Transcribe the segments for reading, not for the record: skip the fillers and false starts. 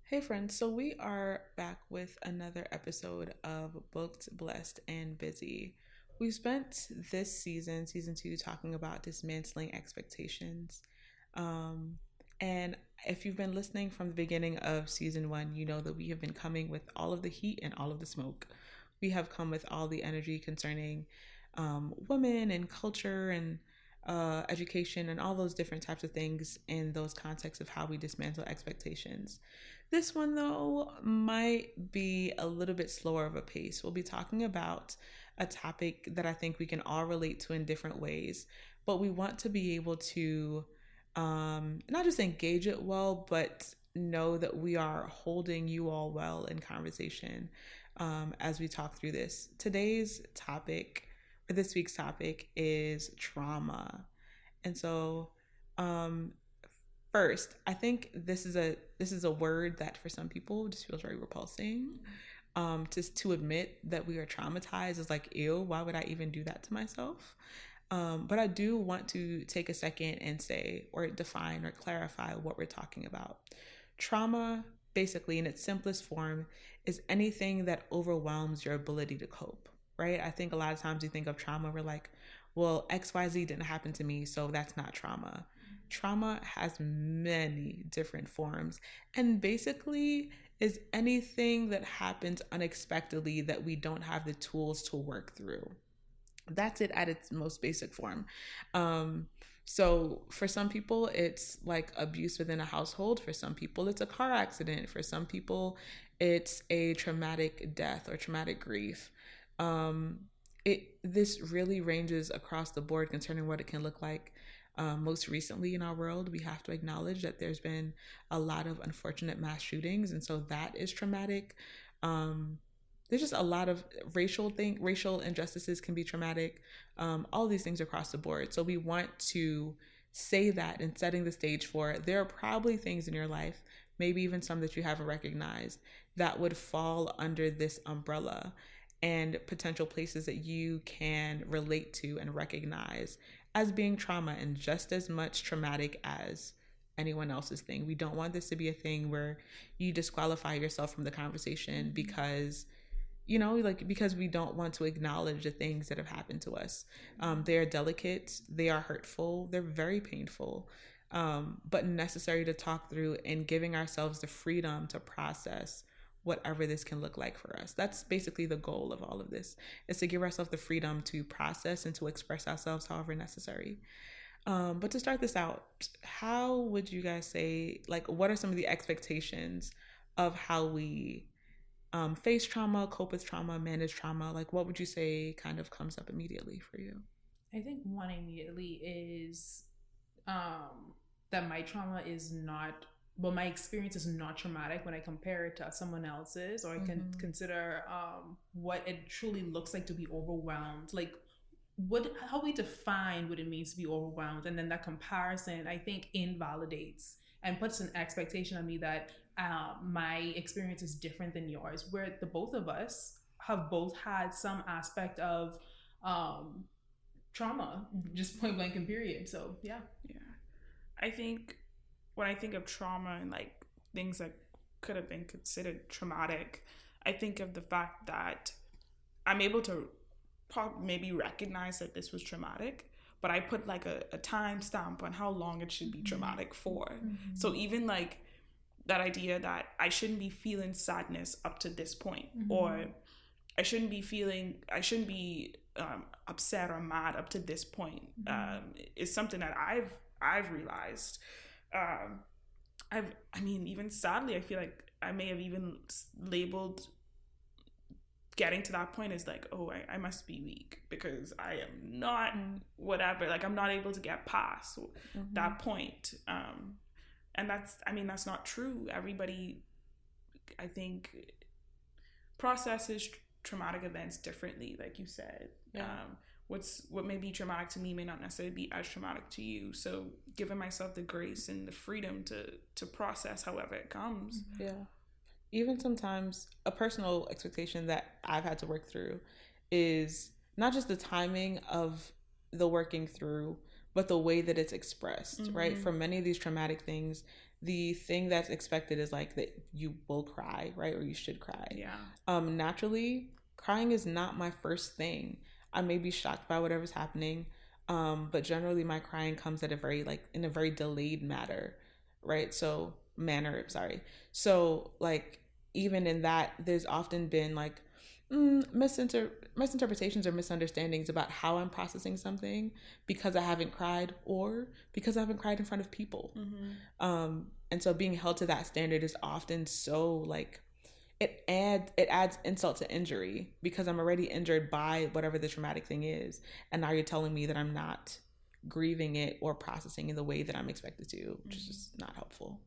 Hey friends, so we are back with another episode of Booked, Blessed, and Busy. We spent this season, season two, talking about dismantling expectations. Um, and if you've been listening from the beginning of season one, you know that we have been coming with all of the heat and all of the smoke. We have come with all the energy concerning women and culture and education and all those different types of things in those contexts of how we dismantle expectations. This one, though, might be a little bit slower of a pace. We'll be talking about a topic that I think we can all relate to in different ways, but we want to be able to not just engage it well, but know that we are holding you all well in conversation as we talk through this. Today's topic, or this week's topic, is trauma. And so, um, first, I think this is a word that for some people just feels very repulsing. Just to admit that we are traumatized is like, ew, why would I even do that to myself? But I do want to take a second and say, or define, or clarify what we're talking about. Trauma, basically, in its simplest form, is anything that overwhelms your ability to cope, right? I think a lot of times we think of trauma, we're like, well, XYZ didn't happen to me, so that's not trauma. Trauma has many different forms and basically is anything that happens unexpectedly that we don't have the tools to work through. That's it at its most basic form. Um, so for some people, it's like abuse within a household. For some people, it's a car accident. For some people, it's a traumatic death or traumatic grief. Um, this really ranges across the board concerning what it can look like. Most recently in our world, we have to acknowledge that there's been a lot of unfortunate mass shootings, and so that is traumatic. Um, there's just a lot of racial injustices can be traumatic. All these things across the board. So we want to say that and setting the stage for it. There are probably things in your life, maybe even some that you haven't recognized, that would fall under this umbrella, and potential places that you can relate to and recognize as being trauma and just as much traumatic as anyone else's thing. We don't want this to be a thing where you disqualify yourself from the conversation because because we don't want to acknowledge the things that have happened to us. They are delicate, they are hurtful, they're very painful, but necessary to talk through, and giving ourselves the freedom to process whatever this can look like for us. That's basically the goal of all of this, is to give ourselves the freedom to process and to express ourselves however necessary. But to start this out, how would you guys say, like, what are some of the expectations of how we face trauma, cope with trauma, manage trauma? Like, what would you say kind of comes up immediately for you? I think one immediately is that my trauma is not, well, my experience is not traumatic when I compare it to someone else's, or I can consider what it truly looks like to be overwhelmed. Like, how we define what it means to be overwhelmed, and then that comparison, I think, invalidates and puts an expectation on me that my experience is different than yours, where the both of us have both had some aspect of um, trauma, just point blank and period. So yeah. Yeah. I think when I think of trauma and like things that could have been considered traumatic, I think of the fact that I'm able to maybe recognize that this was traumatic, but I put like a time stamp on how long it should be traumatic for. Mm-hmm. So even like that idea that I shouldn't be feeling sadness up to this point, mm-hmm. or I shouldn't be upset or mad up to this point, mm-hmm. Is something that I've realized. Even sadly, I feel like I may have even labeled getting to that point as like, oh, I must be weak because I am not whatever. Like, I'm not able to get past that point. And that's not true. Everybody, I think, processes traumatic events differently, like you said. Yeah. What may be traumatic to me may not necessarily be as traumatic to you. So giving myself the grace and the freedom to process however it comes. Yeah. Even sometimes a personal expectation that I've had to work through is not just the timing of the working through, but the way that it's expressed, right? For many of these traumatic things, the thing that's expected is like that you will cry, right? Or you should cry. Yeah. Naturally, crying is not my first thing. I may be shocked by whatever's happening, but generally my crying comes at a very like in a very delayed manner, right? So manner, sorry. So like even in that, there's often been like misinterpretations or misunderstandings about how I'm processing something because I haven't cried or because I haven't cried in front of people. And so being held to that standard is often so like it adds insult to injury because I'm already injured by whatever the traumatic thing is, and now you're telling me that I'm not grieving it or processing in the way that I'm expected to, which is just not helpful.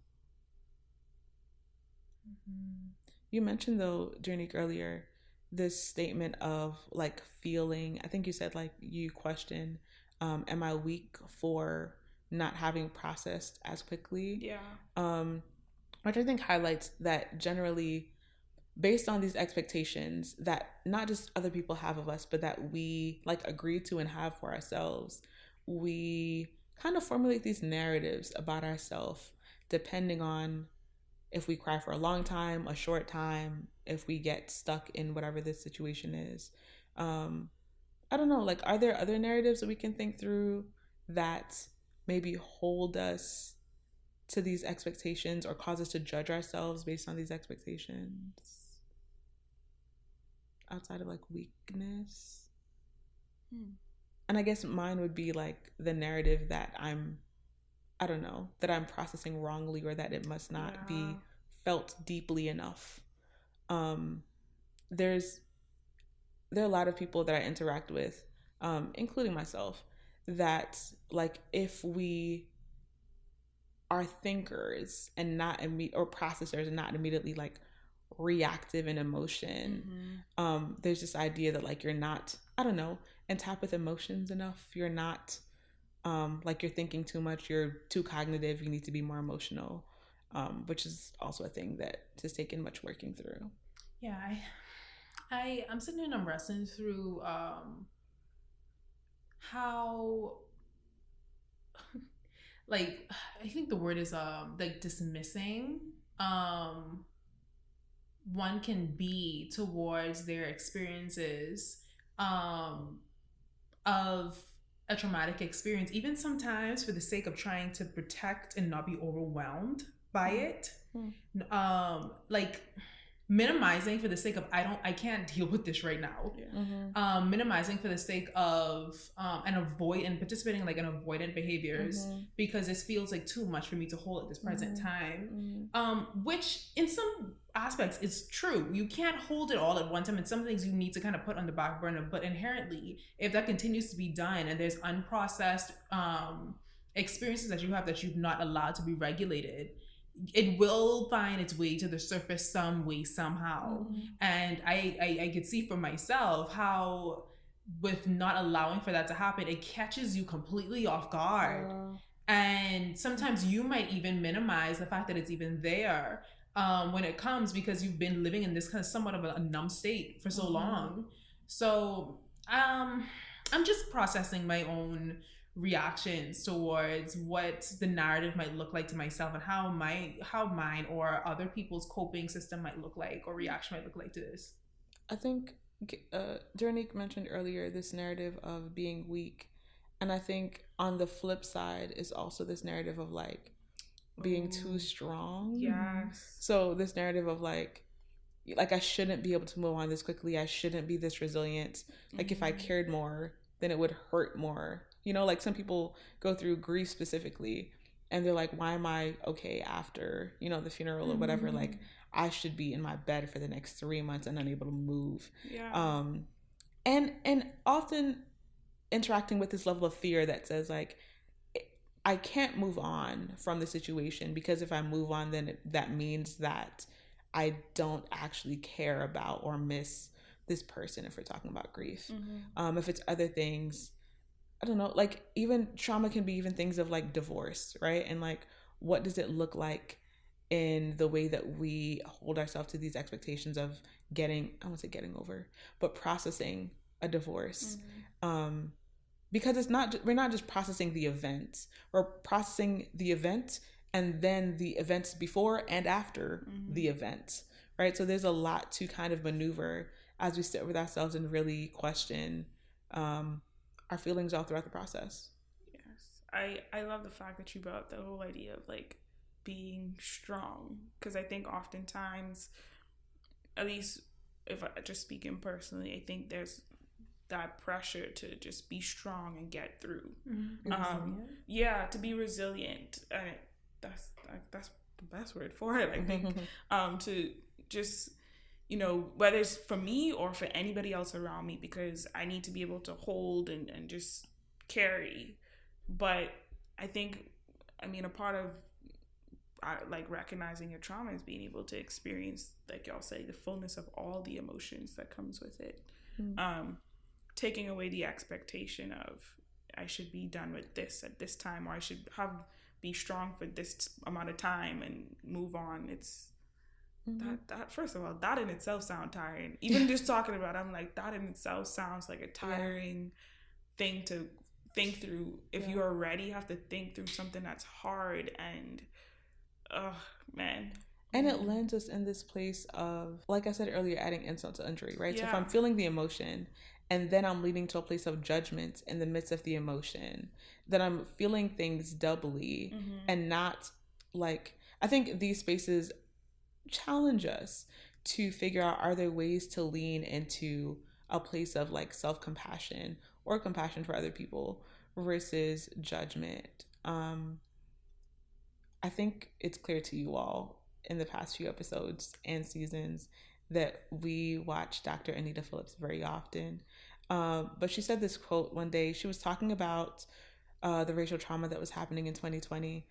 You mentioned though, Janique, earlier this statement of like feeling, I think you said like you question, am I weak for not having processed as quickly? Yeah. Which I think highlights that generally based on these expectations that not just other people have of us, but that we like agree to and have for ourselves, we kind of formulate these narratives about ourselves depending on if we cry for a long time, a short time, if we get stuck in whatever this situation is. I don't know, like, are there other narratives that we can think through that maybe hold us to these expectations or cause us to judge ourselves based on these expectations outside of like weakness? And I guess mine would be like the narrative that I don't know, that I'm processing wrongly or that it must not be felt deeply enough. There are a lot of people that I interact with, including myself, that like if we are thinkers and not or processors and not immediately like reactive in emotion, there's this idea that like you're not, I don't know, in tap with emotions enough. You're not like you're thinking too much, you're too cognitive, you need to be more emotional, which is also a thing that has taken much working through. Yeah, I'm sitting and I'm wrestling through how like I think the word is like dismissing one can be towards their experiences of a traumatic experience, even sometimes for the sake of trying to protect and not be overwhelmed by it. Like minimizing for the sake of I can't deal with this right now. Minimizing for the sake of and participating like in avoidant behaviors because this feels like too much for me to hold at this present time. Which in some aspects is true. You can't hold it all at one time, and some things you need to kind of put on the back burner. But inherently, if that continues to be done and there's unprocessed experiences that you have that you've not allowed to be regulated, it will find its way to the surface some way, somehow. And I could see for myself how with not allowing for that to happen, it catches you completely off guard. And sometimes you might even minimize the fact that it's even there when it comes, because you've been living in this kind of somewhat of a numb state for so long. So I'm just processing my own reactions towards what the narrative might look like to myself and how mine or other people's coping system might look like or reaction might look like to this. I think Janique mentioned earlier this narrative of being weak, and I think on the flip side is also this narrative of like being too strong. Yes. So this narrative of like I shouldn't be able to move on this quickly, I shouldn't be this resilient, like if I cared more then it would hurt more. You know, like some people go through grief specifically and they're like, why am I okay after, you know, the funeral or whatever? Like I should be in my bed for the next 3 months and unable to move. And often interacting with this level of fear that says like, I can't move on from the situation because if I move on, then that means that I don't actually care about or miss this person if we're talking about grief. If it's other things, I don't know, like even trauma can be even things of like divorce, right? And like, what does it look like in the way that we hold ourselves to these expectations of I won't say getting over, but processing a divorce. because we're not just processing the event, we're processing the event and then the events before and after the event, right? So there's a lot to kind of maneuver as we sit with ourselves and really question our feelings all throughout the process. Yes, I love the fact that you brought up the whole idea of like being strong, because I think oftentimes, at least if I just speaking personally, I think there's that pressure to just be strong and get through. Yeah, to be resilient, and that's the best word for it, I think. To just, you know, whether it's for me or for anybody else around me, because I need to be able to hold and just carry. But I think, I mean, a part of like recognizing your trauma is being able to experience, like y'all say, the fullness of all the emotions that comes with it. Taking away the expectation of I should be done with this at this time, or I should be strong for this amount of time and move on. It's that first of all, that in itself sounds tiring. Even just talking about it, I'm like, that in itself sounds like a tiring thing to think through. If you already have to think through something that's hard, and man. And it lands us in this place of, like I said earlier, adding insult to injury, right? So if I'm feeling the emotion and then I'm leading to a place of judgment in the midst of the emotion, then I'm feeling things doubly and not like, I think these spaces challenge us to figure out, are there ways to lean into a place of like self-compassion or compassion for other people versus judgment. I think it's clear to you all in the past few episodes and seasons that we watch Dr. Anita Phillips very often. But she said this quote one day. She was talking about the racial trauma that was happening in 2020.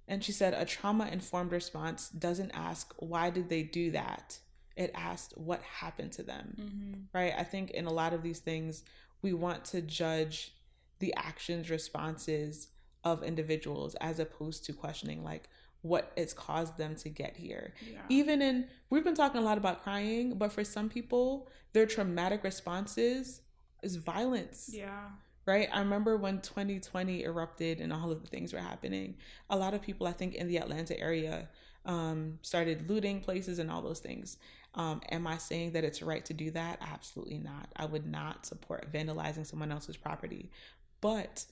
And she said, a trauma-informed response doesn't ask, why did they do that? It asked, what happened to them, right? I think in a lot of these things, we want to judge the actions, responses of individuals as opposed to questioning, like, what has caused them to get here. Even we've been talking a lot about crying, but for some people, their traumatic responses is violence. Right? I remember when 2020 erupted and all of the things were happening, a lot of people, I think, in the Atlanta area started looting places and all those things. Am I saying that it's right to do that? Absolutely not. I would not support vandalizing someone else's property. But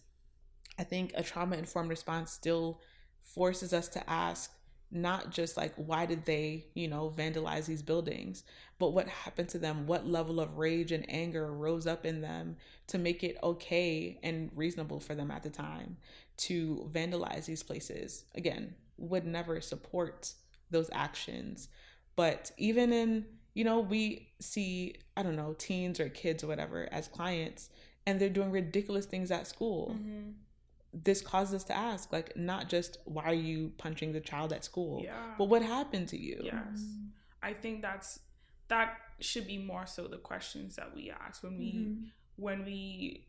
I think a trauma-informed response still forces us to ask, not just like, why did they, vandalize these buildings, but what happened to them? What level of rage and anger rose up in them to make it okay and reasonable for them at the time to vandalize these places? Again, would never support those actions. But even in, we see, I don't know, teens or kids or whatever as clients, and they're doing ridiculous things at school. This causes us to ask, like, not just why are you punching the child at school, but what happened to you? Yes. I think that should be more so the questions that we ask when we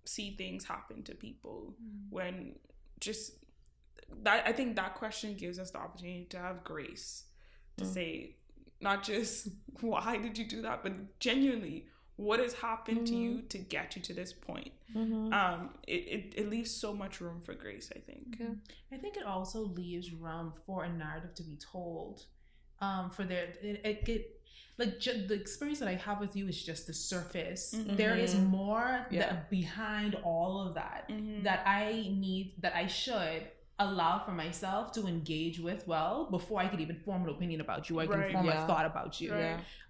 see things happen to people. When just that, I think that question gives us the opportunity to have grace to say, not just why did you do that, but genuinely, what has happened to you to get you to this point? It leaves so much room for grace, I think. I think it also leaves room for a narrative to be told. For the experience that I have with you is just the surface. There is more that behind all of that that I should allow for myself to engage with before I could even form an opinion about you. I can form a thought about you.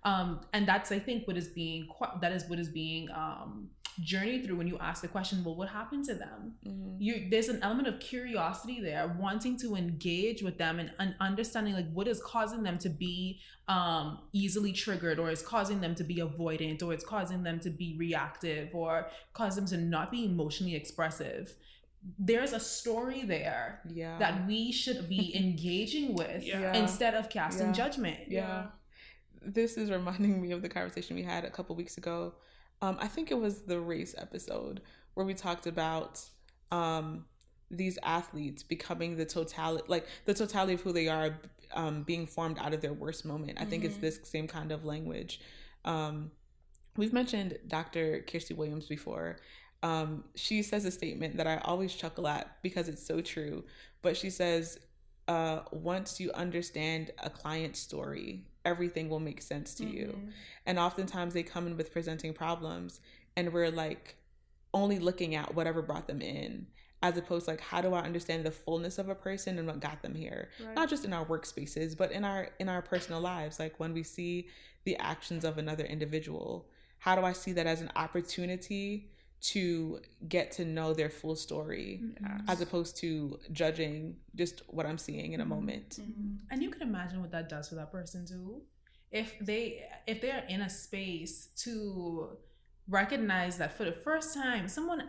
And that's, I think, what is being journeyed through when you ask the question, well, what happened to them? There's an element of curiosity there, wanting to engage with them and understanding, like, what is causing them to be easily triggered, or is causing them to be avoidant, or it's causing them to be reactive, or cause them to not be emotionally expressive. There's a story there that we should be engaging with instead of casting judgment. This is reminding me of the conversation we had a couple weeks ago. I think it was the race episode where we talked about these athletes becoming the totality of who they are, being formed out of their worst moment. I think it's this same kind of language. We've mentioned Dr. Kirstie Williams before. she says a statement that I always chuckle at because it's so true. But she says, once you understand a client's story, everything will make sense to you. And oftentimes they come in with presenting problems, and we're like only looking at whatever brought them in, as opposed to like, how do I understand the fullness of a person and what got them here? Right. Not just in our workspaces, but in our personal lives. Like when we see the actions of another individual, how do I see that as an opportunity to get to know their full story, as opposed to judging just what I'm seeing in a moment. And you can imagine what that does for that person too. If they're in a space to recognize that for the first time, someone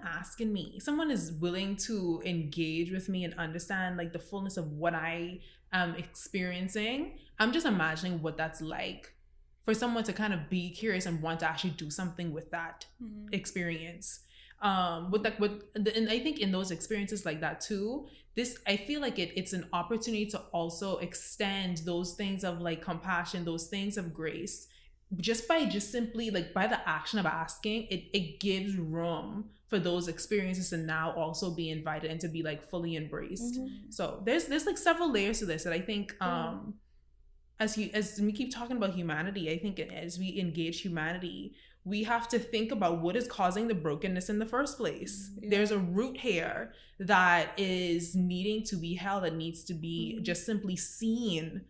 is willing to engage with me and understand like the fullness of what I am experiencing. I'm just imagining what that's like for someone to kind of be curious and want to actually do something with that experience. And I think in those experiences like that too, I feel like it's an opportunity to also extend those things of like compassion, those things of grace, just simply like by the action of asking. It gives room for those experiences to now also be invited and to be like fully embraced. So there's like several layers to this that I think as we keep talking about humanity, I think as we engage humanity, we have to think about what is causing the brokenness in the first place. There's a root here that is needing to be held, that needs to be just simply seen.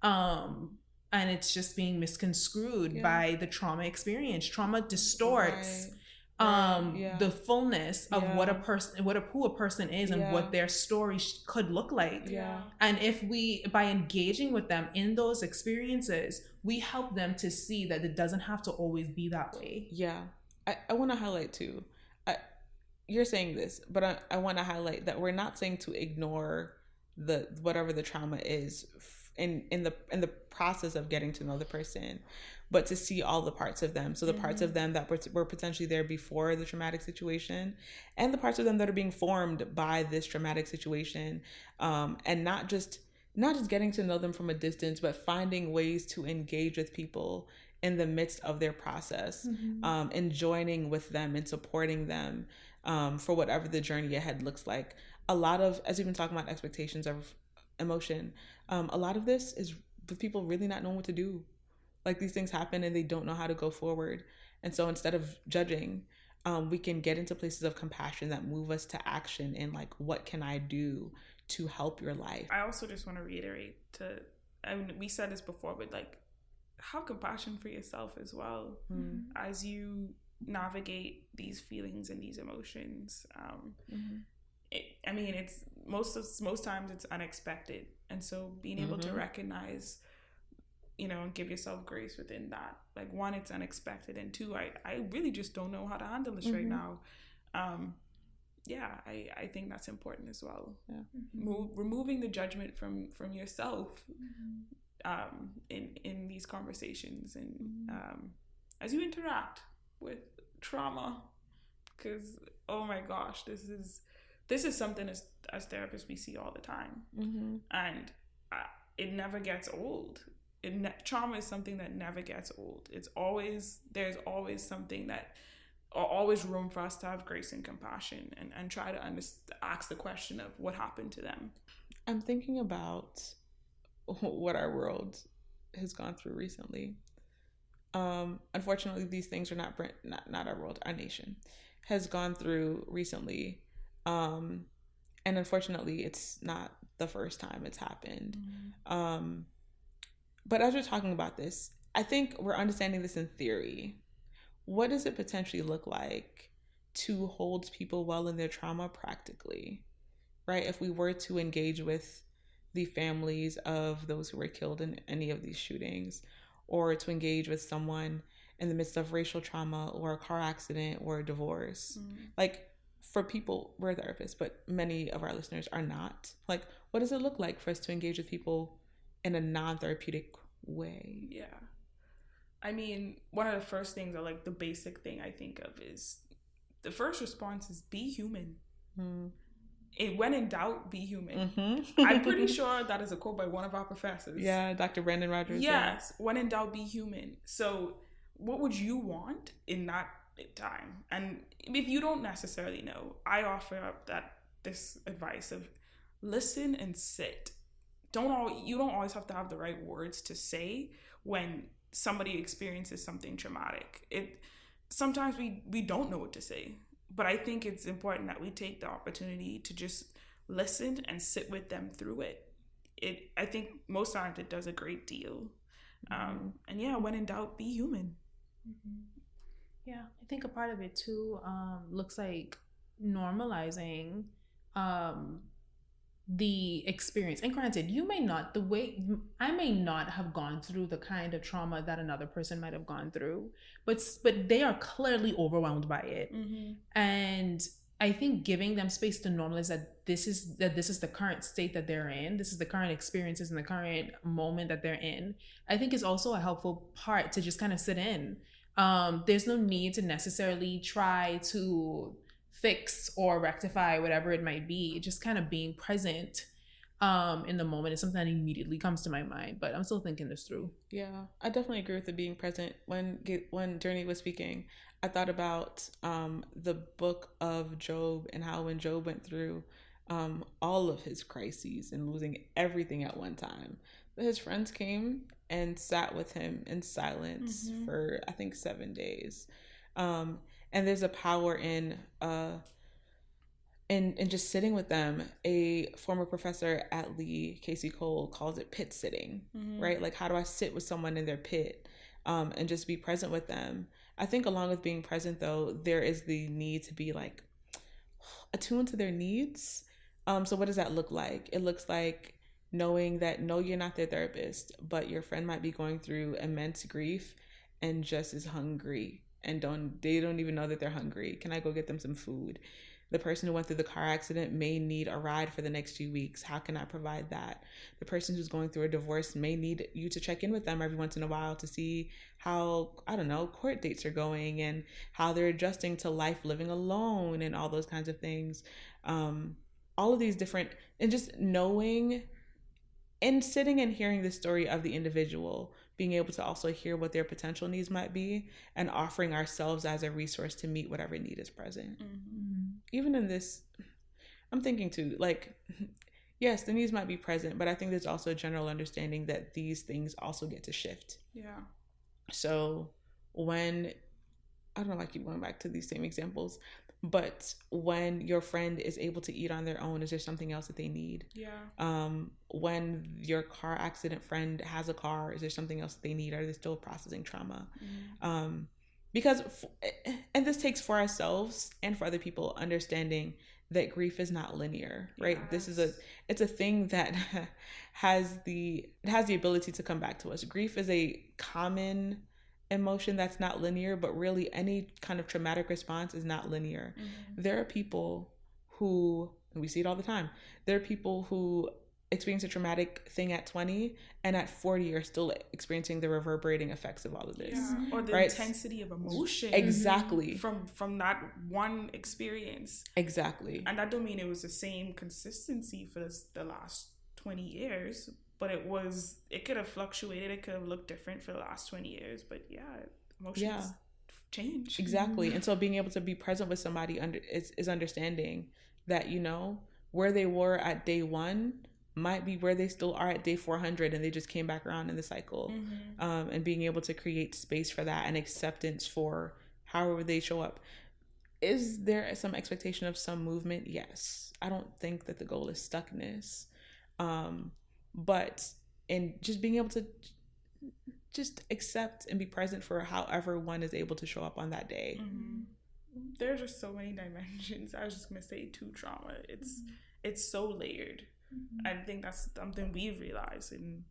And it's just being misconstrued by the trauma experience. Trauma distorts the fullness of what a person, who a person is, and what their story could look like. And if we, by engaging with them in those experiences, we help them to see that it doesn't have to always be that way. I want to highlight too, you're saying this, but I want to highlight that we're not saying to ignore the whatever the trauma is in the process of getting to know the person, but to see all the parts of them. So the parts of them that were potentially there before the traumatic situation, and the parts of them that are being formed by this traumatic situation, and not just getting to know them from a distance, but finding ways to engage with people in the midst of their process, and joining with them and supporting them for whatever the journey ahead looks like. A lot of, as we've been talking about expectations of emotion, a lot of this is with people really not knowing what to do. Like these things happen and they don't know how to go forward. And so instead of judging, we can get into places of compassion that move us to action and like, what can I do to help your life? I also just want to reiterate we said this before, but like, have compassion for yourself as well as you navigate these feelings and these emotions. It's most times it's unexpected, and so being able to recognize, and give yourself grace within that. Like, one, it's unexpected, and two, I really just don't know how to handle this right now. I think that's important as well. Removing the judgment from yourself in these conversations, and as you interact with trauma, because oh my gosh, this is something as therapists we see all the time, and it never gets old. Trauma is something that never gets old. There's always something that, or always room for us to have grace and compassion, and try to ask the question of what happened to them. I'm thinking about what our world has gone through recently. Unfortunately, these things are not our world, our nation has gone through recently. And unfortunately, it's not the first time it's happened. But as we're talking about this, I think we're understanding this in theory. What does it potentially look like to hold people well in their trauma practically, right? If we were to engage with the families of those who were killed in any of these shootings, or to engage with someone in the midst of racial trauma or a car accident or a divorce. Like, for people, we're therapists, but many of our listeners are not. Like, what does it look like for us to engage with people in a non-therapeutic way? Yeah. I mean, one of the first things, or like the basic thing I think of, is the first response is be human. When in doubt, be human. I'm pretty sure that is a quote by one of our professors. Yeah, Dr. Brandon Rogers. Yes, when in doubt, be human. So what would you want in that time. And if you don't necessarily know, I offer up this advice of listen and sit. You don't always have to have the right words to say when somebody experiences something traumatic. Sometimes we don't know what to say, but I think it's important that we take the opportunity to just listen and sit with them through it. I think most times it does a great deal. And yeah, when in doubt, be human. Yeah, I think a part of it too looks like normalizing the experience. And granted, I may not have gone through the kind of trauma that another person might have gone through, but they are clearly overwhelmed by it. And I think giving them space to normalize that this is the current state that they're in, this is the current experiences and the current moment that they're in, I think is also a helpful part to just kind of sit in. There's no need to necessarily try to fix or rectify whatever it might be. Just kind of being present in the moment is something that immediately comes to my mind, but I'm still thinking this through. Yeah, I definitely agree with the being present. When Journey was speaking, I thought about the book of Job and how when Job went through all of his crises and losing everything at one time, his friends came and sat with him in silence for I think 7 days. And there's a power in just sitting with them. A former professor at Lee, Casey Cole, calls it pit sitting, right? Like, how do I sit with someone in their pit and just be present with them? I think along with being present, though, there is the need to be like attuned to their needs. So what does that look like? It looks like knowing that no, you're not their therapist, but your friend might be going through immense grief and just is hungry and they don't even know that they're hungry. Can I go get them some food? The person who went through the car accident may need a ride for the next few weeks. How can I provide that? The person who's going through a divorce may need you to check in with them every once in a while to see how, I don't know, court dates are going and how they're adjusting to life living alone and all those kinds of things. All of these different, and just knowing and sitting and hearing the story of the individual, being able to also hear what their potential needs might be and offering ourselves as a resource to meet whatever need is present. Even in this, I'm thinking too, like, yes, the needs might be present, but I think there's also a general understanding that these things also get to shift. Yeah. So when, I don't know, I keep going back to these same examples, but when your friend is able to eat on their own, is there something else that they need? Yeah. When your car accident friend has a car, is there something else that they need? Are they still processing trauma? Because, and this takes for ourselves and for other people, understanding that grief is not linear, right? Yes. It's a thing that has the ability to come back to us. Grief is a common emotion that's not linear, but really any kind of traumatic response is not linear. There are people who, and we see it all the time, there are people who experience a traumatic thing at 20 and at 40 are still experiencing the reverberating effects of all of this. Or the intensity of emotion. Exactly. From that one experience. Exactly. And that don't mean it was the same consistency for the last 20 years, but it could have fluctuated, it could have looked different for the last 20 years, but emotions change. Exactly. And so being able to be present with somebody is understanding that, where they were at day 1 might be where they still are at day 400 and they just came back around in the cycle. And being able to create space for that and acceptance for however they show up. Is there some expectation of some movement? Yes. I don't think that the goal is stuckness. But in just being able to just accept and be present for however one is able to show up on that day. There's just so many dimensions. I was just gonna say to trauma. It's so layered. I think that's something we've realized, and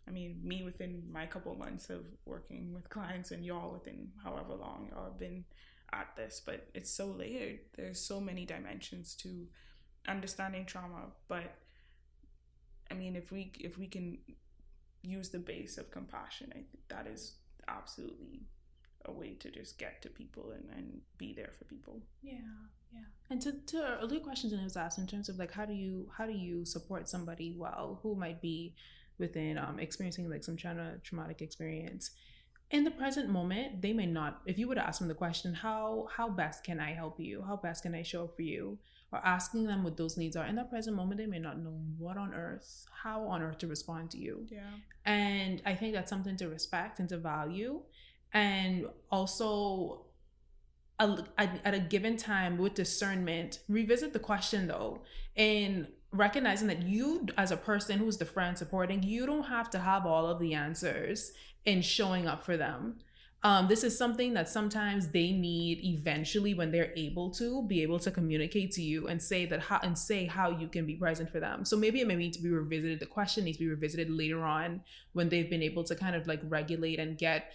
I mean, me within my couple of months of working with clients, and y'all within however long y'all have been at this, but it's so layered. There's so many dimensions to understanding trauma, but I mean, if we can use the base of compassion, I think that is absolutely a way to just get to people and be there for people. Yeah. And to earlier questions that I was asked in terms of like how do you support somebody who might be within experiencing like some traumatic experience, in the present moment, they may not. If you were to ask them the question, how best can I help you? How best can I show up for you? Or asking them what those needs are, in the present moment, they may not know how on earth to respond to you. Yeah. And I think that's something to respect and to value. And also, at a given time, with discernment, revisit the question though, and recognizing that you, as a person who's the friend supporting, you don't have to have all of the answers in showing up for them. This is something that sometimes they need eventually, when they're able to be able to communicate to you and say how you can be present for them. So maybe it may need to be revisited. The question needs to be revisited later on, when they've been able to kind of like regulate and get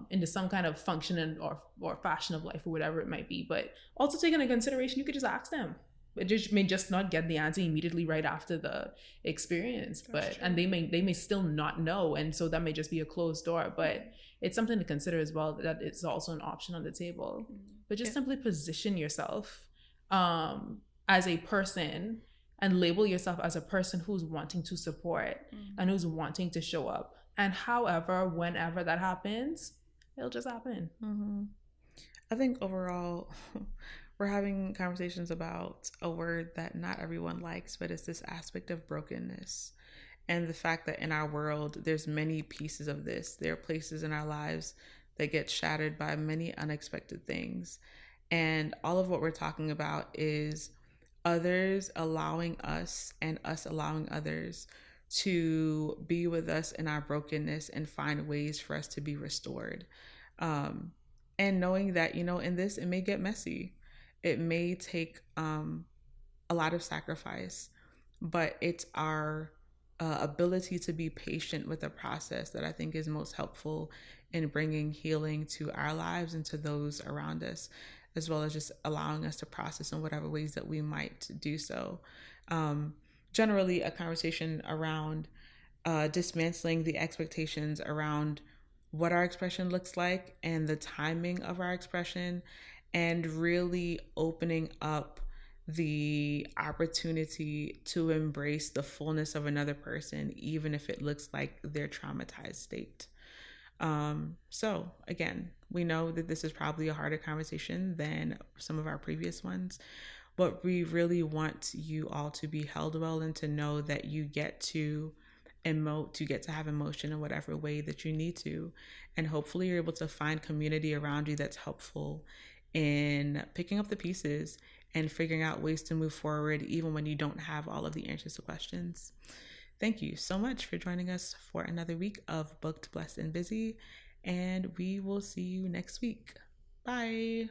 into some kind of function or fashion of life, or whatever it might be. But also take into consideration, you could just ask them. It just may just not get the answer immediately right after the experience. And they may still not know, and so that may just be a closed door. But it's something to consider as well, that it's also an option on the table. But just simply position yourself as a person, and label yourself as a person who's wanting to support and who's wanting to show up. And however, whenever that happens, it'll just happen. I think overall, we're having conversations about a word that not everyone likes, but it's this aspect of brokenness. And the fact that in our world, there's many pieces of this. There are places in our lives that get shattered by many unexpected things. And all of what we're talking about is others allowing us and us allowing others to be with us in our brokenness and find ways for us to be restored. And knowing that, in this, it may get messy. It may take a lot of sacrifice, but it's our ability to be patient with the process that I think is most helpful in bringing healing to our lives and to those around us, as well as just allowing us to process in whatever ways that we might do so. Generally, a conversation around dismantling the expectations around what our expression looks like and the timing of our expression, and really opening up the opportunity to embrace the fullness of another person, even if it looks like their traumatized state. So again, we know that this is probably a harder conversation than some of our previous ones, but we really want you all to be held well and to know that you get to emote, you get to have emotion in whatever way that you need to. And hopefully you're able to find community around you that's helpful in picking up the pieces and figuring out ways to move forward, even when you don't have all of the answers to questions. Thank you so much for joining us for another week of Booked, Blessed, and Busy, and we will see you next week. Bye.